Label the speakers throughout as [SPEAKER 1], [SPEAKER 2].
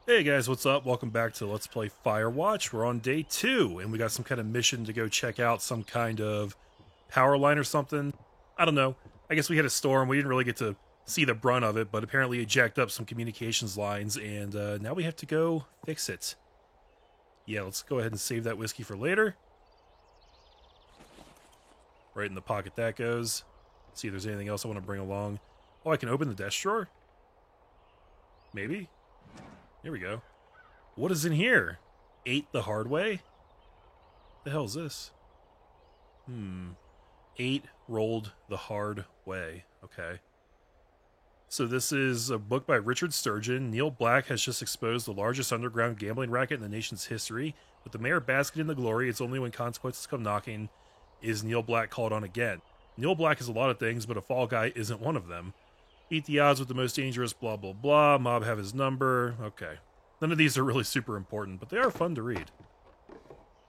[SPEAKER 1] Hey guys, what's up? Welcome back to Let's Play Firewatch. We're on day 2, and we got some kind of mission to go check out some kind of power line or something. I don't know. I guess we had a storm. We didn't really get to see the brunt of it, but apparently it jacked up some communications lines, and now we have to go fix it. Yeah, let's go ahead and save that whiskey for later. Right in the pocket that goes. See if there's anything else I want to bring along. Oh, I can open the desk drawer? Maybe? Here we go. What is in here? Ate the hard way? The hell is this? Ate rolled the hard way. Okay. So this is a book by Richard Sturgeon. Neil Black has just exposed the largest underground gambling racket in the nation's history. With the mayor basking in the glory, it's only when consequences come knocking is Neil Black called on again. Neil Black is a lot of things, but a fall guy isn't one of them. Beat the odds with the most dangerous, blah, blah, blah. Mob have his number. Okay. None of these are really super important, but they are fun to read.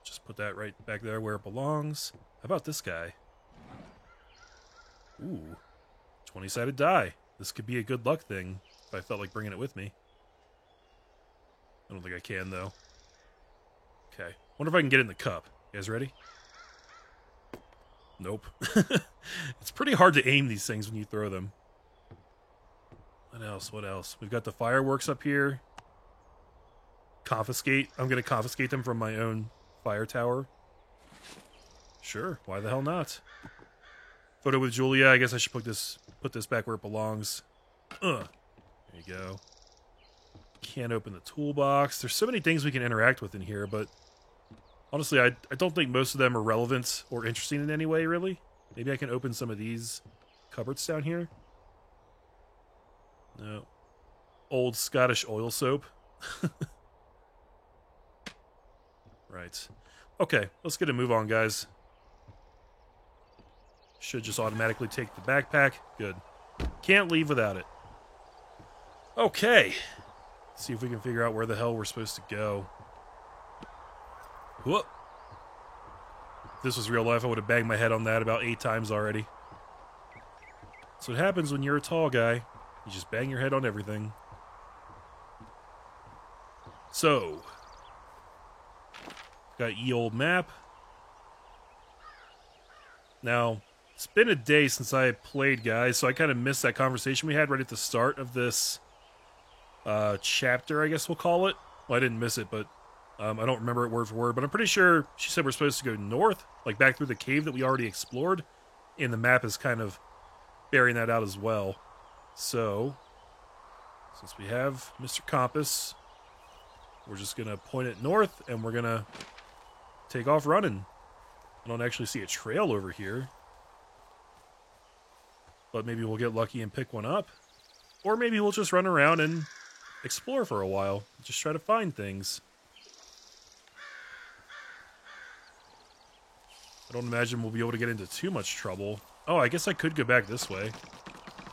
[SPEAKER 1] Just put that right back there where it belongs. How about this guy? Ooh. 20-sided die. This could be a good luck thing if I felt like bringing it with me. I don't think I can, though. Okay. Wonder if I can get it in the cup. You guys ready? Nope. It's pretty hard to aim these things when you throw them. What else? What else? We've got the fireworks up here. Confiscate. I'm going to confiscate them from my own fire tower. Sure. Why the hell not? Photo with Julia. I guess I should put this back where it belongs. There you go. Can't open the toolbox. There's so many things we can interact with in here, but honestly, I don't think most of them are relevant or interesting in any way, really. Maybe I can open some of these cupboards down here. No. Old Scottish oil soap. Right. Okay, let's get a move on, guys. Should just automatically take the backpack. Good. Can't leave without it. Okay. Let's see if we can figure out where the hell we're supposed to go. Whoop. If this was real life, I would have banged my head on that about 8 times already. That's what happens when you're a tall guy. You just bang your head on everything. So, got ye old map. Now, it's been a day since I played, guys, so I kind of missed that conversation we had right at the start of this chapter, I guess we'll call it. Well, I didn't miss it, but I don't remember it word for word, but I'm pretty sure she said we're supposed to go north, like back through the cave that we already explored, and the map is kind of bearing that out as well. So, since we have Mr. Compass, we're just going to point it north, and we're going to take off running. I don't actually see a trail over here, but maybe we'll get lucky and pick one up. Or maybe we'll just run around and explore for a while. Just try to find things. I don't imagine we'll be able to get into too much trouble. Oh, I guess I could go back this way.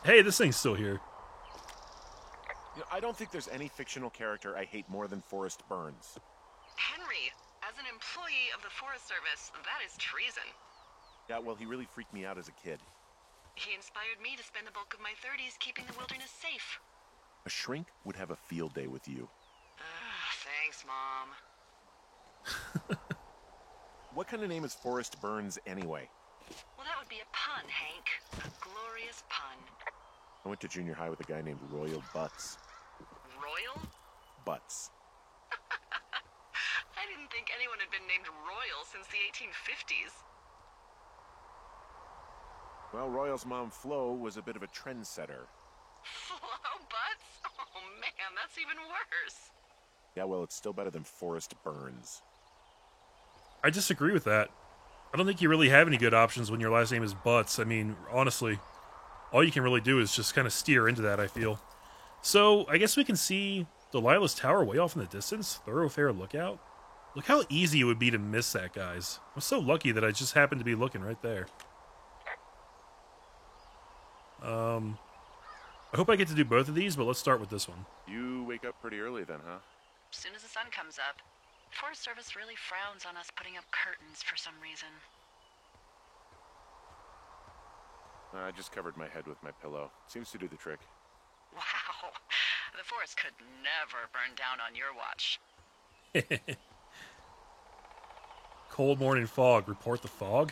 [SPEAKER 1] Hey, this thing's still here.
[SPEAKER 2] I don't think there's any fictional character I hate more than Forrest Burns.
[SPEAKER 3] Henry, as an employee of the Forest Service, that is treason.
[SPEAKER 2] Yeah, well, he really freaked me out as a kid.
[SPEAKER 3] He inspired me to spend the bulk of my 30s keeping the wilderness safe.
[SPEAKER 2] A shrink would have a field day with you.
[SPEAKER 3] Thanks, Mom.
[SPEAKER 2] What kind of name is Forrest Burns anyway?
[SPEAKER 3] Well, that would be a pun, Hank. A glorious pun.
[SPEAKER 2] I went to junior high with a guy named Royal Butts.
[SPEAKER 3] Royal?
[SPEAKER 2] Butts.
[SPEAKER 3] I didn't think anyone had been named Royal since the 1850s.
[SPEAKER 2] Well, Royal's mom, Flo, was a bit of a trendsetter.
[SPEAKER 3] Flo Butts? Oh, man, that's even worse.
[SPEAKER 2] Yeah, well, it's still better than Forrest Burns.
[SPEAKER 1] I disagree with that. I don't think you really have any good options when your last name is Butts. I mean, honestly, all you can really do is just kind of steer into that, I feel. So, I guess we can see Delilah's tower way off in the distance. Thoroughfare Lookout. Look how easy it would be to miss that, guys. I'm so lucky that I just happened to be looking right there. I hope I get to do both of these, but let's start with this one.
[SPEAKER 2] You wake up pretty early then, huh?
[SPEAKER 3] As soon as the sun comes up. The Forest Service really frowns on us putting up curtains for some reason.
[SPEAKER 2] I just covered my head with my pillow. Seems to do the trick.
[SPEAKER 3] Wow. The forest could never burn down on your watch.
[SPEAKER 1] Cold morning fog. Report the fog?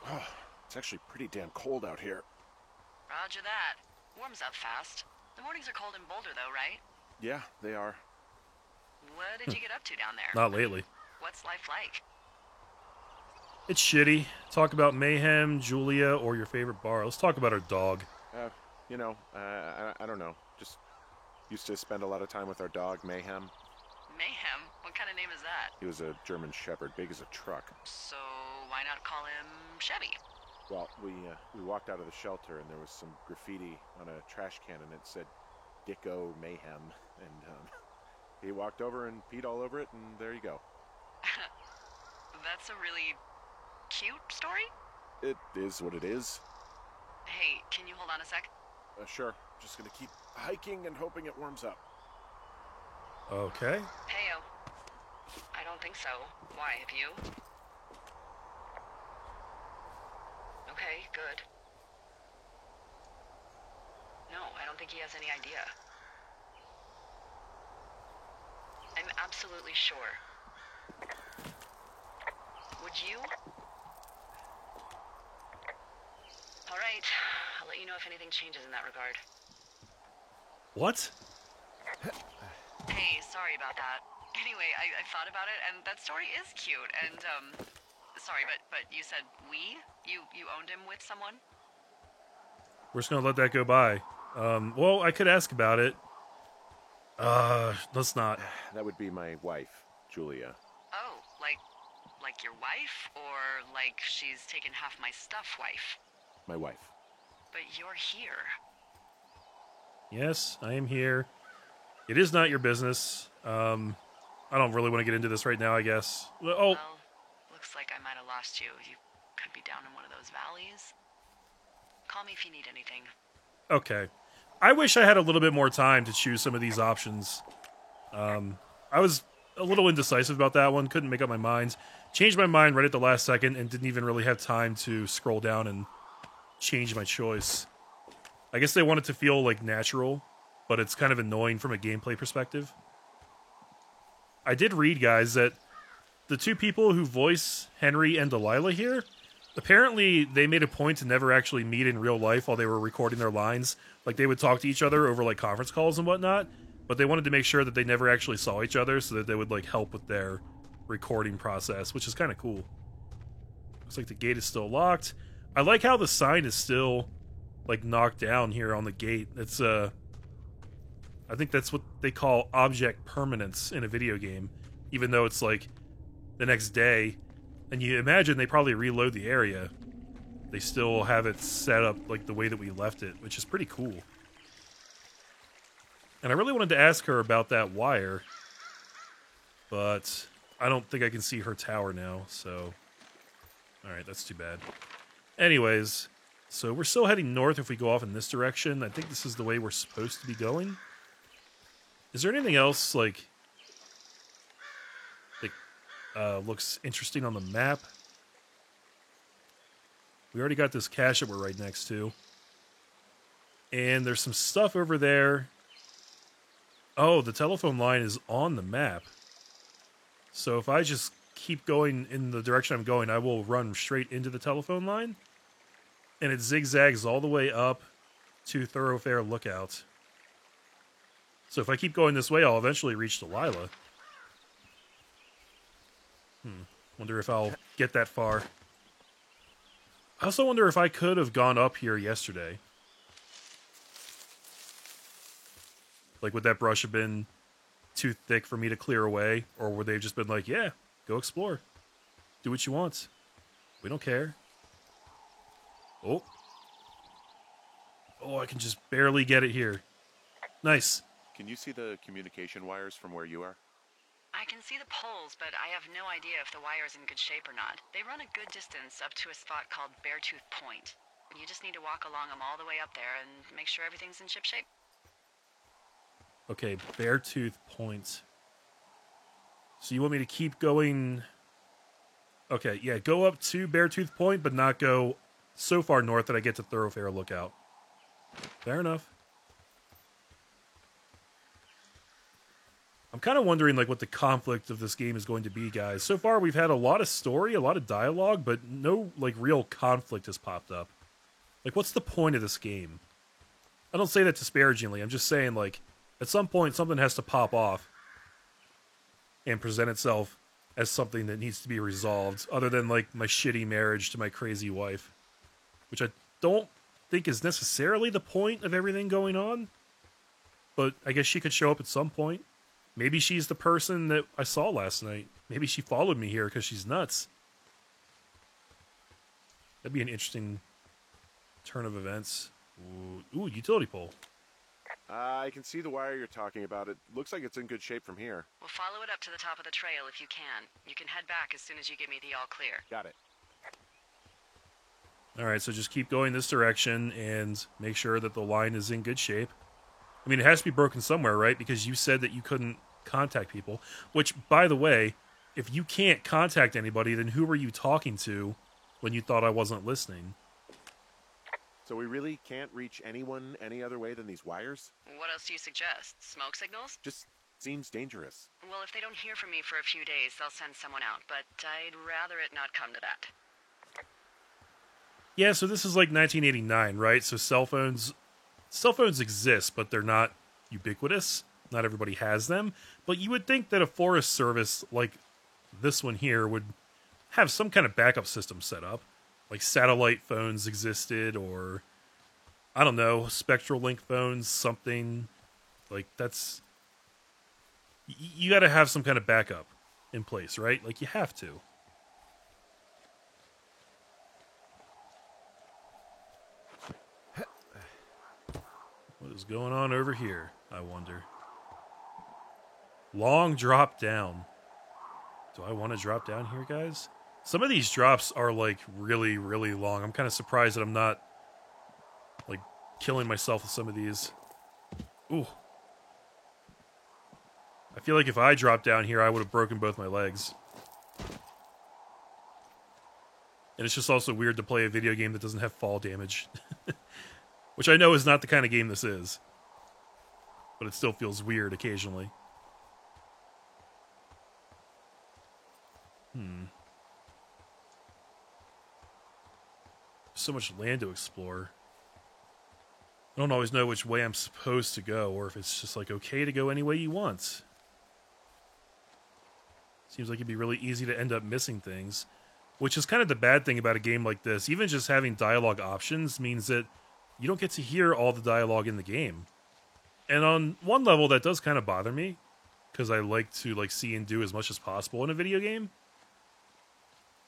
[SPEAKER 2] Oh, it's actually pretty damn cold out here.
[SPEAKER 3] Roger that. Warms up fast. The mornings are cold in Boulder, though, right?
[SPEAKER 2] Yeah, they are.
[SPEAKER 3] What did you get up to down there?
[SPEAKER 1] Not lately.
[SPEAKER 3] What's life like?
[SPEAKER 1] It's shitty. Talk about Mayhem, Julia, or your favorite bar. Let's talk about our dog.
[SPEAKER 2] I don't know. Just used to spend a lot of time with our dog, Mayhem.
[SPEAKER 3] Mayhem? What kind of name is that?
[SPEAKER 2] He was a German Shepherd, big as a truck.
[SPEAKER 3] So why not call him Chevy?
[SPEAKER 2] Well, we walked out of the shelter and there was some graffiti on a trash can and it said Dicko Mayhem. And he walked over and peed all over it and there you go.
[SPEAKER 3] That's a really cute story?
[SPEAKER 2] It is what it is.
[SPEAKER 3] Hey, can you hold on a sec?
[SPEAKER 2] Sure. Just gonna keep hiking and hoping it warms up.
[SPEAKER 1] Okay.
[SPEAKER 3] Heyo. I don't think so. Why, have you? Okay, good. No, I don't think he has any idea. I'm absolutely sure. Would you? All right, I'll let you know if anything changes in that regard.
[SPEAKER 1] What?
[SPEAKER 3] Hey, sorry about that. Anyway, I thought about it, and that story is cute, and, sorry, but you said we? You owned him with someone?
[SPEAKER 1] We're just gonna let that go by. Well, I could ask about it. Let's not.
[SPEAKER 2] That would be my wife, Julia.
[SPEAKER 3] Oh, like your wife? Or like she's taken half my stuff wife?
[SPEAKER 2] My wife.
[SPEAKER 3] But you're here.
[SPEAKER 1] Yes, I am here. It is not your business. I don't really want to get into this right now, I guess. Oh,
[SPEAKER 3] Well, looks like I might have lost you. You could be down in one of those valleys. Call me if you need anything.
[SPEAKER 1] okay. I wish I had a little bit more time to choose some of these options. I was a little indecisive about that one. Couldn't make up my mind. Changed my mind right at the last second and didn't even really have time to scroll down and change my choice. I guess they want it to feel like natural, but it's kind of annoying from a gameplay perspective. I did read, guys, that the two people who voice Henry and Delilah here, apparently they made a point to never actually meet in real life while they were recording their lines. Like, they would talk to each other over, like, conference calls and whatnot, but they wanted to make sure that they never actually saw each other so that they would, like, help with their recording process, which is kind of cool. Looks like the gate is still locked. I like how the sign is still, like, knocked down here on the gate. It's, I think that's what they call object permanence in a video game, even though it's, like, the next day, and you imagine they probably reload the area. They still have it set up, like, the way that we left it, which is pretty cool. And I really wanted to ask her about that wire, but I don't think I can see her tower now, so... Alright, that's too bad. Anyways, so we're still heading north if we go off in this direction. I think this is the way we're supposed to be going. Is there anything else, like looks interesting on the map? We already got this cache that we're right next to. And there's some stuff over there. Oh, the telephone line is on the map. So if I just keep going in the direction I'm going, I will run straight into the telephone line. And it zigzags all the way up to Thoroughfare Lookout. So if I keep going this way, I'll eventually reach Delilah. Wonder if I'll get that far. I also wonder if I could have gone up here yesterday. Like, would that brush have been too thick for me to clear away? Or would they have just been like, yeah, go explore. Do what you want. We don't care. Oh. Oh, I can just barely get it here. Nice.
[SPEAKER 2] Can you see the communication wires from where you are?
[SPEAKER 3] I can see the poles, but I have no idea if the wire's in good shape or not. They run a good distance up to a spot called Beartooth Point. You just need to walk along them all the way up there and make sure everything's in ship shape.
[SPEAKER 1] Okay, Beartooth Point. So you want me to keep going... Okay, yeah, go up to Beartooth Point, but not go so far north that I get to Thoroughfare Lookout. Fair enough. I'm kind of wondering like what the conflict of this game is going to be, guys. So far, we've had a lot of story, a lot of dialogue, but no like real conflict has popped up. Like, what's the point of this game? I don't say that disparagingly. I'm just saying, like, at some point, something has to pop off and present itself as something that needs to be resolved, other than, like, my shitty marriage to my crazy wife, which I don't think is necessarily the point of everything going on, but I guess she could show up at some point. Maybe she's the person that I saw last night. Maybe she followed me here because she's nuts. That'd be an interesting turn of events. Ooh, utility pole.
[SPEAKER 2] I can see the wire you're talking about. It looks like it's in good shape from here.
[SPEAKER 3] We'll follow it up to the top of the trail if you can. You can head back as soon as you give me the all clear.
[SPEAKER 2] Got it.
[SPEAKER 1] Alright, so just keep going this direction and make sure that the line is in good shape. I mean, it has to be broken somewhere, right? Because you said that you couldn't contact people. Which, by the way, if you can't contact anybody, then who were you talking to when you thought I wasn't listening?
[SPEAKER 2] So we really can't reach anyone any other way than these wires?
[SPEAKER 3] What else do you suggest? Smoke signals?
[SPEAKER 2] Just seems dangerous.
[SPEAKER 3] Well, if they don't hear from me for a few days, they'll send someone out, but I'd rather it not come to that.
[SPEAKER 1] Yeah, so this is like 1989, right? So cell phones exist, but they're not ubiquitous. Not everybody has them. But you would think that a Forest Service like this one here would have some kind of backup system set up. Like satellite phones existed, or I don't know, Spectral Link phones, something. Like that's... You gotta have some kind of backup in place, right? Like you have to. What is going on over here, I wonder? Long drop down. Do I want to drop down here, guys? Some of these drops are, like, really, really long. I'm kind of surprised that I'm not, like, killing myself with some of these. Ooh. I feel like if I dropped down here, I would have broken both my legs. And it's just also weird to play a video game that doesn't have fall damage. Which I know is not the kind of game this is. But it still feels weird occasionally. So much land to explore. I don't always know which way I'm supposed to go, or if it's just like okay to go any way you want. Seems like it'd be really easy to end up missing things, which is kind of the bad thing about a game like this. Even just having dialogue options means that you don't get to hear all the dialogue in the game. And on one level, that does kind of bother me, because I like to like see and do as much as possible in a video game.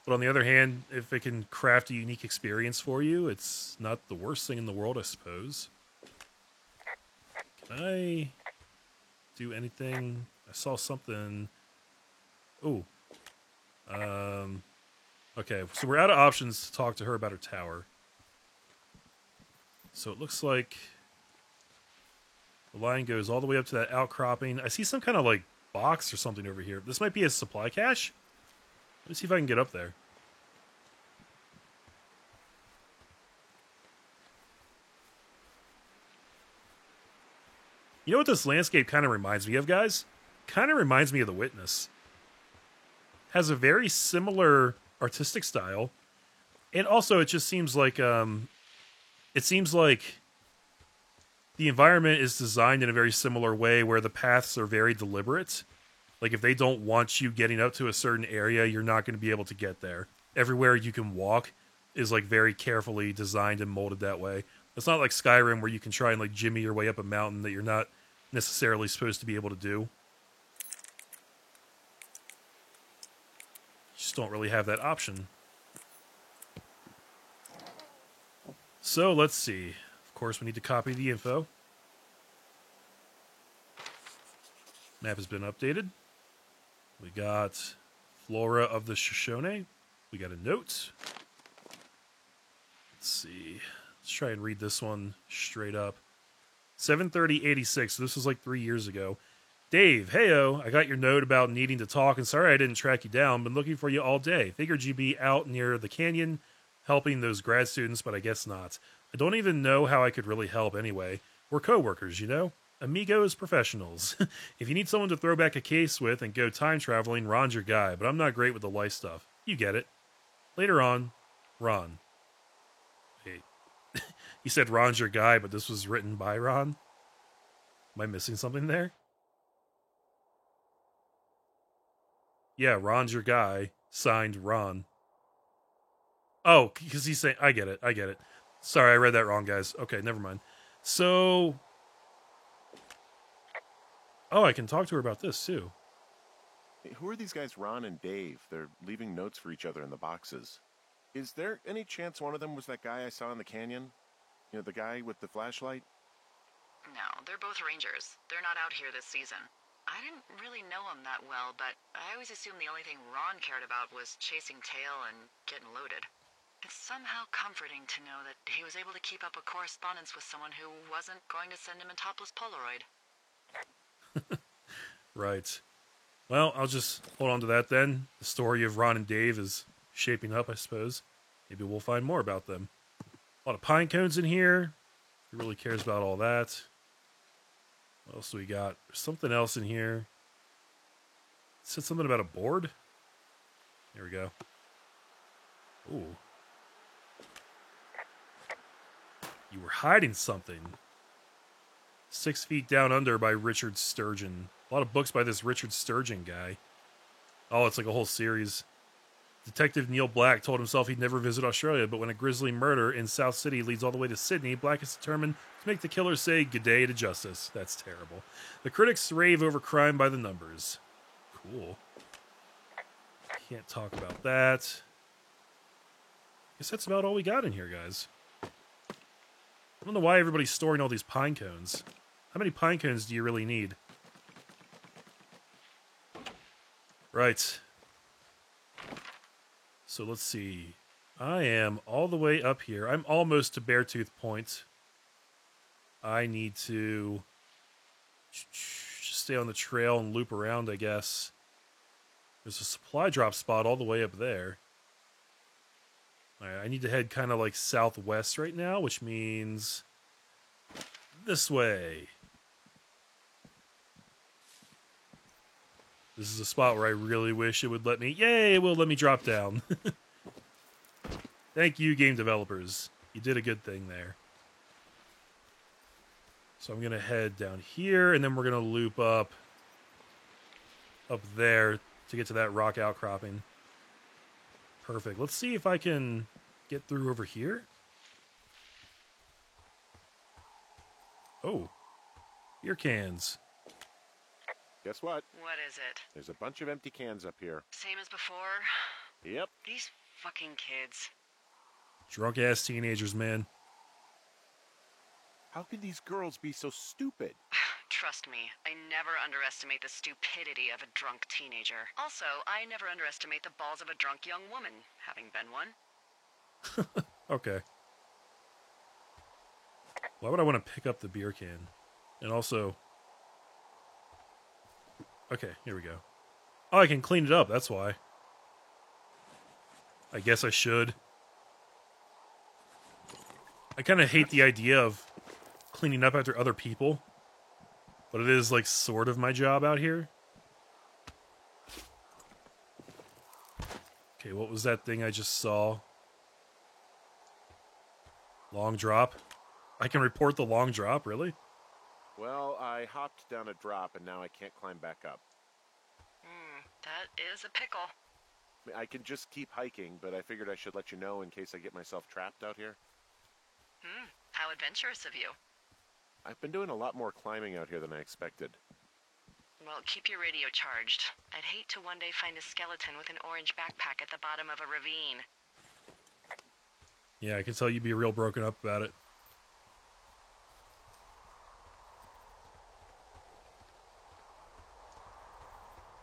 [SPEAKER 1] But on the other hand, if it can craft a unique experience for you, it's not the worst thing in the world, I suppose. Can I do anything? I saw something. Ooh. Okay, so we're out of options to talk to her about her tower. So it looks like the line goes all the way up to that outcropping. I see some kind of like box or something over here. This might be a supply cache. Let me see if I can get up there. You know what this landscape kind of reminds me of, guys? Kind of reminds me of The Witness. Has a very similar artistic style. And also, it just seems like... it seems like the environment is designed in a very similar way where the paths are very deliberate. Like, if they don't want you getting up to a certain area, you're not going to be able to get there. Everywhere you can walk is, like, very carefully designed and molded that way. It's not like Skyrim where you can try and, like, jimmy your way up a mountain that you're not necessarily supposed to be able to do. You just don't really have that option. So, let's see. Of course, we need to copy the info. Map has been updated. We got Flora of the Shoshone. We got a note. Let's see. Let's try and read this one straight up. 7/30/86. So this was like 3 years ago. Dave, heyo, I got your note about needing to talk, and sorry I didn't track you down. Been looking for you all day. Figured you'd be out near the canyon helping those grad students, but I guess not. I don't even know how I could really help anyway. We're co-workers, you know? Amigos professionals. If you need someone to throw back a case with and go time traveling, Ron's your guy, but I'm not great with the life stuff. You get it. Later on, Ron. Wait. You said Ron's your guy, but this was written by Ron? Am I missing something there? Yeah, Ron's your guy. Signed, Ron. Oh, because he's saying... I get it. Sorry, I read that wrong, guys. Okay, never mind. So... Oh, I can talk to her about this, too.
[SPEAKER 2] Hey, who are these guys, Ron and Dave? They're leaving notes for each other in the boxes. Is there any chance one of them was that guy I saw in the canyon? You know, the guy with the flashlight?
[SPEAKER 3] No, they're both rangers. They're not out here this season. I didn't really know him that well, but I always assumed the only thing Ron cared about was chasing tail and getting loaded. It's somehow comforting to know that he was able to keep up a correspondence with someone who wasn't going to send him a topless Polaroid.
[SPEAKER 1] Right. Well, I'll just hold on to that then. The story of Ron and Dave is shaping up, I suppose. Maybe we'll find more about them. A lot of pine cones in here. Who really cares about all that? What else do we got? There's something else in here. It said something about a board. There we go. Ooh. You were hiding something. 6 Feet Down Under by Richard Sturgeon. A lot of books by this Richard Sturgeon guy. Oh, it's like a whole series. Detective Neil Black told himself he'd never visit Australia, but when a grisly murder in South City leads all the way to Sydney, Black is determined to make the killer say good day to justice. That's terrible. The critics rave over Crime by the Numbers. Cool. Can't talk about that. Guess that's about all we got in here, guys. I don't know why everybody's storing all these pine cones. How many pine cones do you really need? Right. So let's see. I am all the way up here. I'm almost to Beartooth Point. I need to just stay on the trail and loop around, I guess. There's a supply drop spot all the way up there. Alright, I need to head kind of like southwest right now, which means this way. This is a spot where I really wish it would let me... Yay, it will let me drop down. Thank you, game developers. You did a good thing there. So I'm going to head down here, and then we're going to loop up there to get to that rock outcropping. Perfect. Let's see if I can get through over here. Oh. Beer cans.
[SPEAKER 2] Guess what?
[SPEAKER 3] What is it?
[SPEAKER 2] There's a bunch of empty cans up here.
[SPEAKER 3] Same as before?
[SPEAKER 2] Yep.
[SPEAKER 3] These fucking kids.
[SPEAKER 1] Drunk-ass teenagers, man.
[SPEAKER 2] How could these girls be so stupid?
[SPEAKER 3] Trust me, I never underestimate the stupidity of a drunk teenager. Also, I never underestimate the balls of a drunk young woman, having been one.
[SPEAKER 1] Okay. Why would I want to pick up the beer can? And also... Okay, here we go. Oh, I can clean it up, that's why. I guess I should. I kind of hate the idea of cleaning up after other people. But it is, like, sort of my job out here. Okay, what was that thing I just saw? Long drop? I can report the long drop, really?
[SPEAKER 2] Well, I hopped down a drop and now I can't climb back up.
[SPEAKER 3] That is a pickle.
[SPEAKER 2] I mean, I can just keep hiking, but I figured I should let you know in case I get myself trapped out here.
[SPEAKER 3] How adventurous of you.
[SPEAKER 2] I've been doing a lot more climbing out here than I expected.
[SPEAKER 3] Well, keep your radio charged. I'd hate to one day find a skeleton with an orange backpack at the bottom of a ravine.
[SPEAKER 1] Yeah, I can tell you'd be real broken up about it.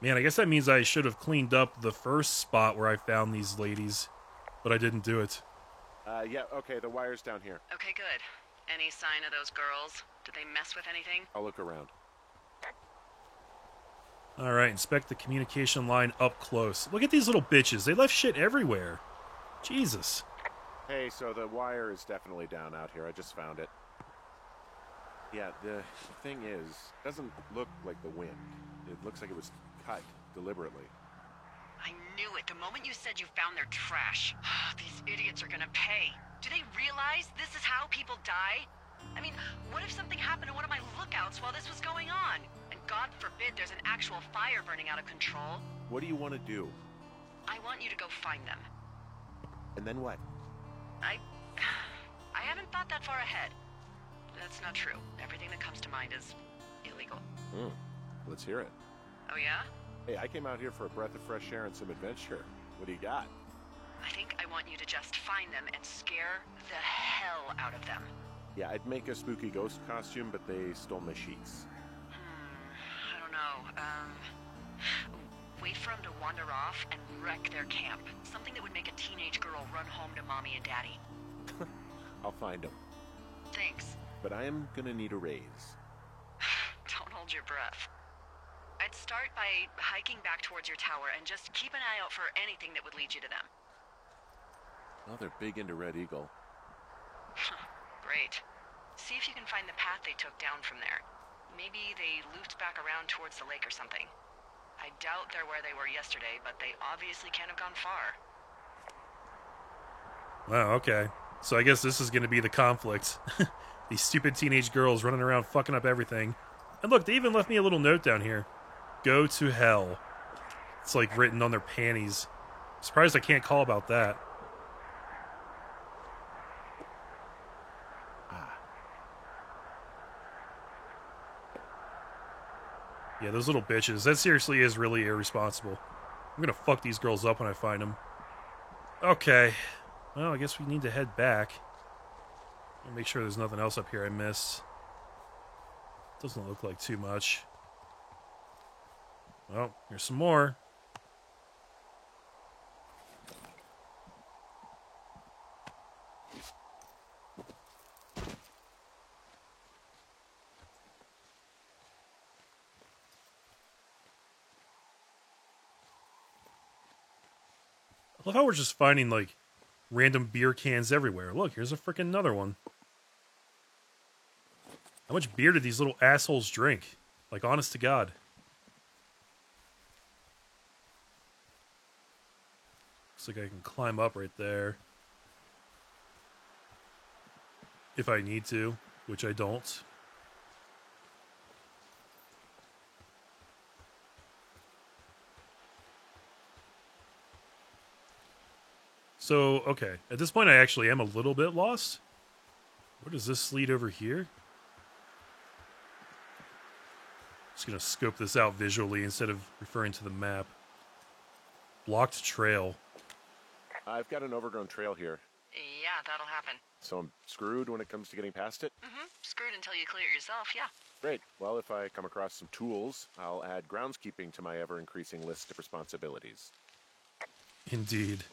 [SPEAKER 1] Man, I guess that means I should have cleaned up the first spot where I found these ladies, but I didn't do it.
[SPEAKER 2] Yeah, okay, the wire's down here.
[SPEAKER 3] Okay, good. Any sign of those girls? Did they mess with anything?
[SPEAKER 2] I'll look around.
[SPEAKER 1] Alright, inspect the communication line up close. Look at these little bitches. They left shit everywhere. Jesus.
[SPEAKER 2] Hey, so the wire is definitely down out here. I just found it. Yeah, the thing is, it doesn't look like the wind. It looks like it was cut deliberately.
[SPEAKER 3] I knew it the moment you said you found their trash. These idiots are gonna pay. Do they realize this is how people die? I mean, what if something happened to one of my lookouts while this was going on? And God forbid there's an actual fire burning out of control.
[SPEAKER 2] What do you want to do?
[SPEAKER 3] I want you to go find them.
[SPEAKER 2] And then what?
[SPEAKER 3] I haven't thought that far ahead. That's not true. Everything that comes to mind is illegal.
[SPEAKER 2] Let's hear it.
[SPEAKER 3] Oh yeah?
[SPEAKER 2] Hey, I came out here for a breath of fresh air and some adventure. What do you got?
[SPEAKER 3] I think I want you to just find them and scare the hell out of them.
[SPEAKER 2] Yeah, I'd make a spooky ghost costume, but they stole my sheets.
[SPEAKER 3] I don't know. Wait for them to wander off and wreck their camp. Something that would make a teenage girl run home to mommy and daddy.
[SPEAKER 2] I'll find them.
[SPEAKER 3] Thanks.
[SPEAKER 2] But I am gonna need a raise.
[SPEAKER 3] Don't hold your breath. I'd start by hiking back towards your tower and just keep an eye out for anything that would lead you to them.
[SPEAKER 2] Oh, they're big into Red Eagle.
[SPEAKER 3] Great. See if you can find the path they took down from there. Maybe they looped back around towards the lake or something. I doubt they're where they were yesterday, but they obviously can't have gone far.
[SPEAKER 1] Wow, okay. So I guess this is going to be the conflict. These stupid teenage girls running around fucking up everything. And look, they even left me a little note down here. Go to hell. It's like written on their panties. Surprised I can't call about that. Yeah, those little bitches. That seriously is really irresponsible. I'm gonna fuck these girls up when I find them. Okay. Well, I guess we need to head back. I'll make sure there's nothing else up here I missed. Doesn't look like too much. Well, here's some more. I love how we're just finding, like, random beer cans everywhere. Look, here's a freaking another one. How much beer did these little assholes drink? Like, honest to God. Looks like I can climb up right there. If I need to, which I don't. So, okay. At this point, I actually am a little bit lost. Where does this lead over here? Just gonna scope this out visually instead of referring to the map. Blocked trail.
[SPEAKER 2] I've got an overgrown trail here,
[SPEAKER 3] Yeah, that'll happen.
[SPEAKER 2] so I'm screwed when it comes to getting past it.
[SPEAKER 3] Screwed until you clear it yourself, yeah.
[SPEAKER 2] Great. Well, if I come across some tools, I'll add groundskeeping to my ever-increasing list of responsibilities.
[SPEAKER 1] Indeed.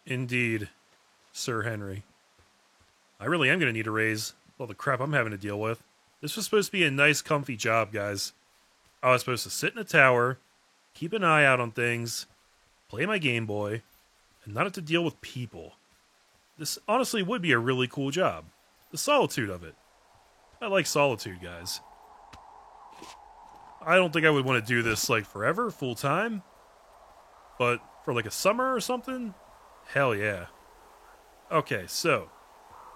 [SPEAKER 1] Indeed, Sir Henry. I really am going to need a raise with all the crap I'm having to deal with. This was supposed to be a nice, comfy job, guys. I was supposed to sit in a tower, keep an eye out on things, play my Game Boy, and not have to deal with people. This honestly would be a really cool job. The solitude of it. I like solitude, guys. I don't think I would want to do this, like, forever, full time. But for, like, a summer or something? Hell yeah. Okay, so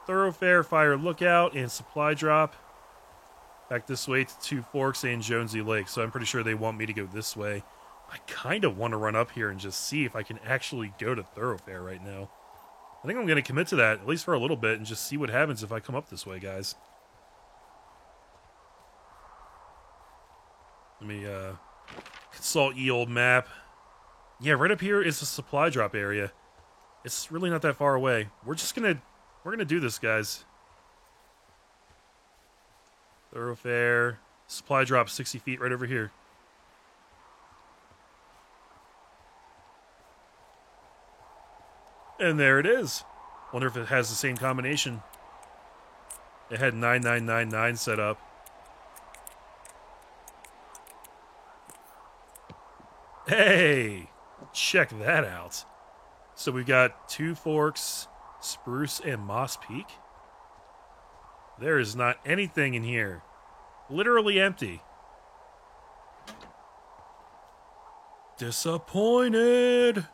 [SPEAKER 1] Thoroughfare, Fire Lookout, and Supply Drop. Back this way to Two Forks and Jonesy Lake, so I'm pretty sure they want me to go this way. I kind of want to run up here and just see if I can actually go to Thoroughfare right now. I think I'm going to commit to that, at least for a little bit, and just see what happens if I come up this way, guys. Let me consult ye old map. Yeah, right up here is the supply drop area. It's really not that far away. We're gonna do this, guys. Thoroughfare, supply drop 60 feet right over here. And there it is. Wonder if it has the same combination. It had 9999 set up. Hey, check that out. So we've got Two Forks, Spruce, and Moss Peak. There is not anything in here. Literally empty. Disappointed.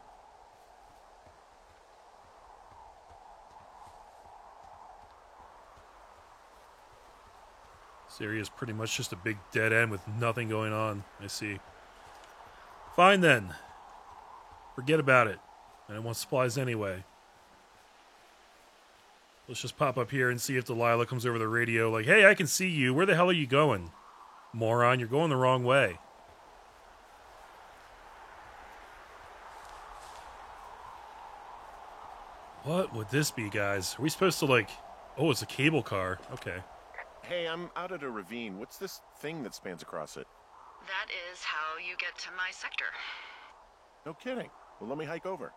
[SPEAKER 1] This area is pretty much just a big dead end with nothing going on. I see. Fine then. Forget about it. I don't want supplies anyway. Let's just pop up here and see if Delilah comes over the radio like, hey, I can see you. Where the hell are you going? Moron, you're going the wrong way. What would this be, guys? Are we supposed to, like... Oh, it's a cable car. Okay.
[SPEAKER 2] Hey, I'm out at a ravine. What's this thing that spans across it?
[SPEAKER 3] That is how you get to my sector.
[SPEAKER 2] No kidding. Well, let me hike over.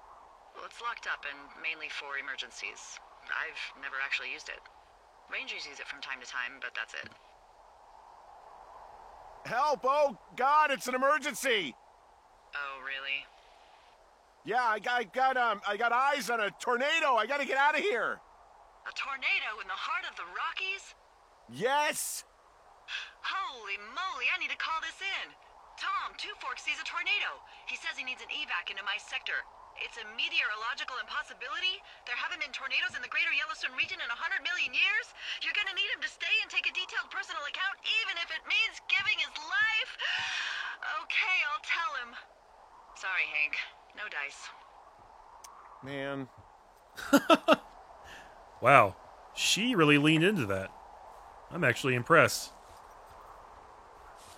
[SPEAKER 3] Well, it's locked up and mainly for emergencies. I've never actually used it. Rangers use it from time to time, but that's it.
[SPEAKER 2] Help! Oh, God, it's an emergency!
[SPEAKER 3] Oh, really?
[SPEAKER 2] Yeah, I got eyes on a tornado. I gotta get out of here.
[SPEAKER 3] A tornado in the heart of the Rockies?
[SPEAKER 2] Yes!
[SPEAKER 3] Holy moly, I need to call this in. Tom, Two Forks sees a tornado. He says he needs an evac into my sector. It's a meteorological impossibility. There haven't been tornadoes in the greater Yellowstone region in 100 million years. You're gonna need him to stay and take a detailed personal account, even if it means giving his life. Okay, I'll tell him. Sorry, Hank. No dice.
[SPEAKER 2] Man.
[SPEAKER 1] Wow. She really leaned into that. I'm actually impressed.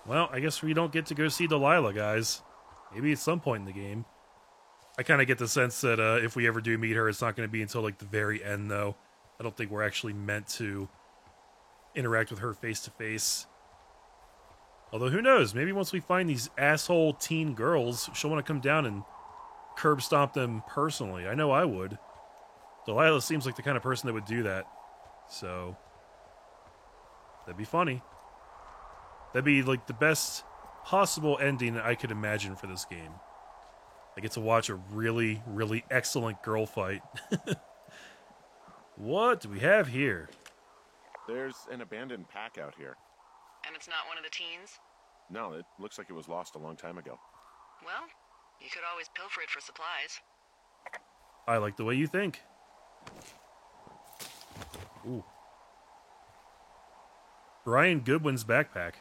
[SPEAKER 1] Well, I guess we don't get to go see Delilah, guys. Maybe at some point in the game. I kind of get the sense that if we ever do meet her, it's not going to be until, like, the very end, though. I don't think we're actually meant to interact with her face-to-face. Although, who knows? Maybe once we find these asshole teen girls, she'll want to come down and curb stomp them personally. I know I would. Delilah seems like the kind of person that would do that. So, that'd be funny. That'd be, like, the best possible ending I could imagine for this game. I get to watch a really, really excellent girl fight. What do we have here?
[SPEAKER 2] There's an abandoned pack out here.
[SPEAKER 3] And it's not one of the teens?
[SPEAKER 2] No, it looks like it was lost a long time ago.
[SPEAKER 3] Well, you could always pilfer it for supplies.
[SPEAKER 1] I like the way you think. Ooh. Brian Goodwin's backpack.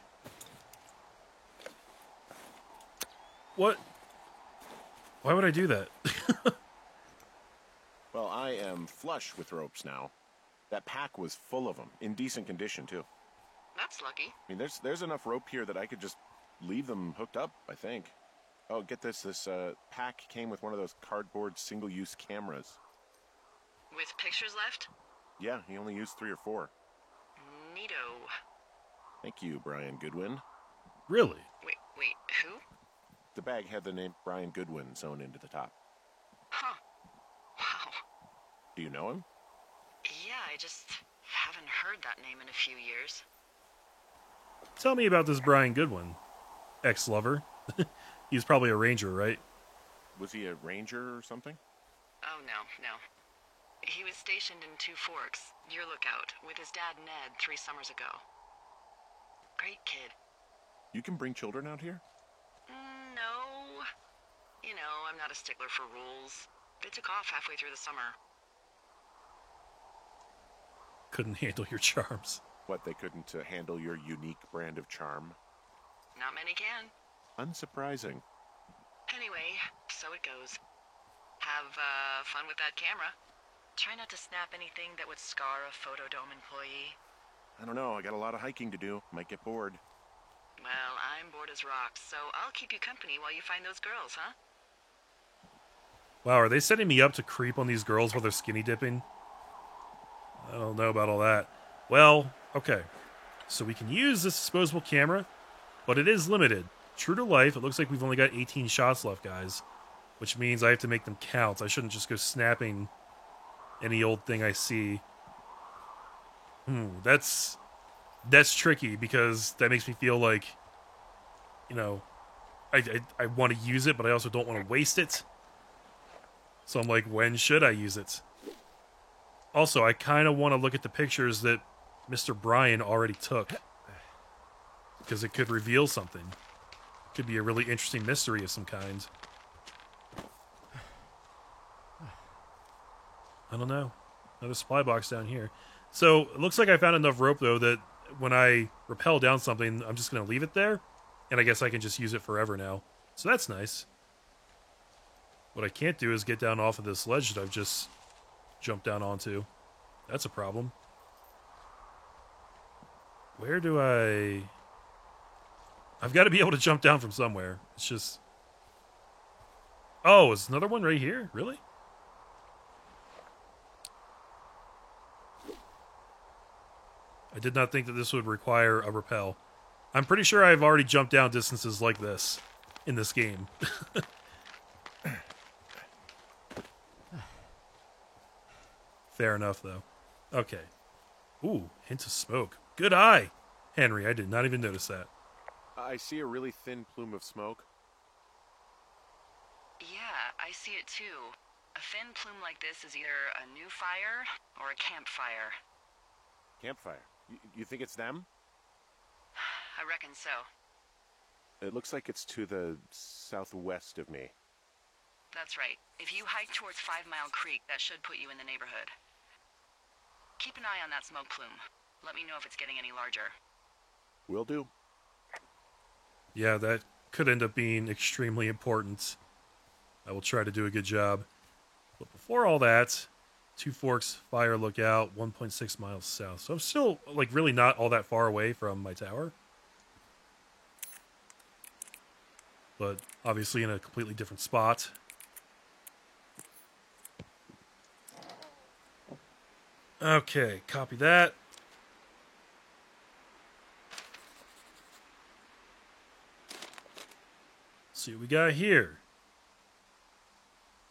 [SPEAKER 1] What? Why would I do that?
[SPEAKER 2] Well, I am flush with ropes now. That pack was full of them, in decent condition, too.
[SPEAKER 3] That's lucky.
[SPEAKER 2] I mean, there's enough rope here that I could just leave them hooked up, I think. Oh, get this. This pack came with one of those cardboard single-use cameras.
[SPEAKER 3] With pictures left?
[SPEAKER 2] Yeah, he only used 3 or 4.
[SPEAKER 3] Neato.
[SPEAKER 2] Thank you, Brian Goodwin.
[SPEAKER 1] Really?
[SPEAKER 3] Wait, who?
[SPEAKER 2] The bag had the name Brian Goodwin sewn into the top.
[SPEAKER 3] Huh. Wow.
[SPEAKER 2] Do you know him?
[SPEAKER 3] Yeah, I just haven't heard that name in a few years.
[SPEAKER 1] Tell me about this Brian Goodwin. Ex-lover. He's probably a ranger, right?
[SPEAKER 2] Was he a ranger or something?
[SPEAKER 3] Oh, no. He was stationed in Two Forks, your lookout, with his dad Ned 3 summers ago. Great kid.
[SPEAKER 2] You can bring children out here?
[SPEAKER 3] No. You know, I'm not a stickler for rules. They took off halfway through the summer.
[SPEAKER 1] Couldn't handle your charms.
[SPEAKER 2] What, they couldn't handle your unique brand of charm?
[SPEAKER 3] Not many can.
[SPEAKER 2] Unsurprising.
[SPEAKER 3] Anyway, so it goes. Have fun with that camera. Try not to snap anything that would scar a Photodome employee.
[SPEAKER 2] I don't know, I got a lot of hiking to do. Might get bored.
[SPEAKER 3] Well, I'm bored as rocks, so I'll keep you company while you find those girls, huh?
[SPEAKER 1] Wow, are they setting me up to creep on these girls while they're skinny dipping? I don't know about all that. Well, okay. So we can use this disposable camera, but it is limited. True to life, it looks like we've only got 18 shots left, guys. Which means I have to make them count. I shouldn't just go snapping any old thing I see. That's tricky because that makes me feel like, you know, I want to use it, but I also don't want to waste it. So I'm like, when should I use it? Also, I kind of want to look at the pictures that Mr. Brian already took. Because it could reveal something. Could be a really interesting mystery of some kind. I don't know. Another supply box down here. So, it looks like I found enough rope, though, that when I rappel down something, I'm just going to leave it there. And I guess I can just use it forever now. So that's nice. What I can't do is get down off of this ledge that I've just jumped down onto. That's a problem. Where do I... I've got to be able to jump down from somewhere. It's just... Oh, is another one right here? Really? I did not think that this would require a rappel. I'm pretty sure I've already jumped down distances like this in this game. Fair enough, though. Okay. Ooh, hint of smoke. Good eye! Henry, I did not even notice that.
[SPEAKER 2] I see a really thin plume of smoke.
[SPEAKER 3] Yeah, I see it too. A thin plume like this is either a new fire or a campfire.
[SPEAKER 2] Campfire. You think it's them?
[SPEAKER 3] I reckon so.
[SPEAKER 2] It looks like it's to the southwest of me.
[SPEAKER 3] That's right. If you hike towards 5 Mile Creek, that should put you in the neighborhood. Keep an eye on that smoke plume. Let me know if it's getting any larger.
[SPEAKER 2] Will do.
[SPEAKER 1] Yeah, that could end up being extremely important. I will try to do a good job. But before all that, Two Forks Fire Lookout, 1.6 miles south. So I'm still, like, really not all that far away from my tower. But obviously in a completely different spot. Okay, copy that. Let's see what we got here.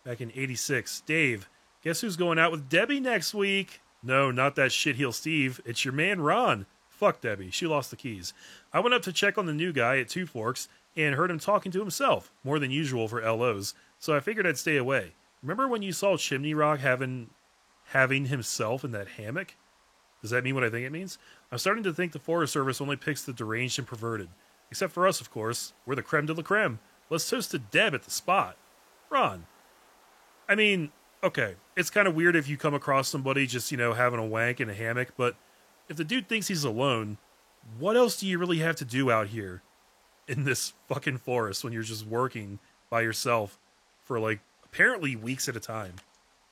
[SPEAKER 1] Back in 86. Dave, guess who's going out with Debbie next week? No, not that shitheel Steve. It's your man Ron. Fuck Debbie. She lost the keys. I went up to check on the new guy at Two Forks and heard him talking to himself, more than usual for LOs, so I figured I'd stay away. Remember when you saw Chimney Rock having himself in that hammock? Does that mean what I think it means? I'm starting to think the Forest Service only picks the deranged and perverted. Except for us, of course. We're the creme de la creme. Let's toast to Deb at the spot. Ron. I mean, okay, it's kind of weird if you come across somebody just, having a wank in a hammock, but if the dude thinks he's alone, what else do you really have to do out here in this fucking forest when you're just working by yourself for, apparently weeks at a time?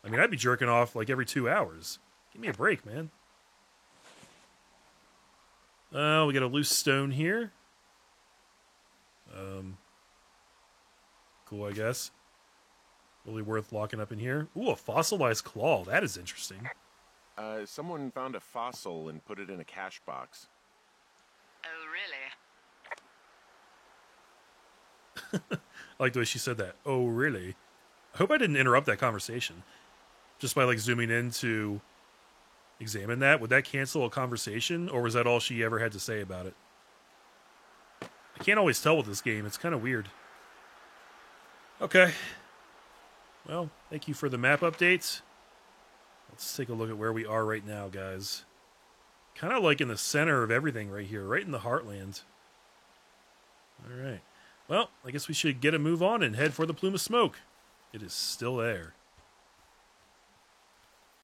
[SPEAKER 1] I mean, I'd be jerking off, every 2 hours. Give me a break, man. We got a loose stone here. Cool, I guess. Really worth locking up in here. Ooh, a fossilized claw. That is interesting.
[SPEAKER 2] Someone found a fossil and put it in a cache box.
[SPEAKER 3] Oh, really?
[SPEAKER 1] I like the way she said that. Oh, really? I hope I didn't interrupt that conversation. Just by, zooming in to examine that. Would that cancel a conversation, or was that all she ever had to say about it? I can't always tell with this game. It's kind of weird. Okay. Well, thank you for the map updates. Let's take a look at where we are right now, guys. Kind of in the center of everything right here, right in the heartland. All right. Well, I guess we should get a move on and head for the plume of smoke. It is still there.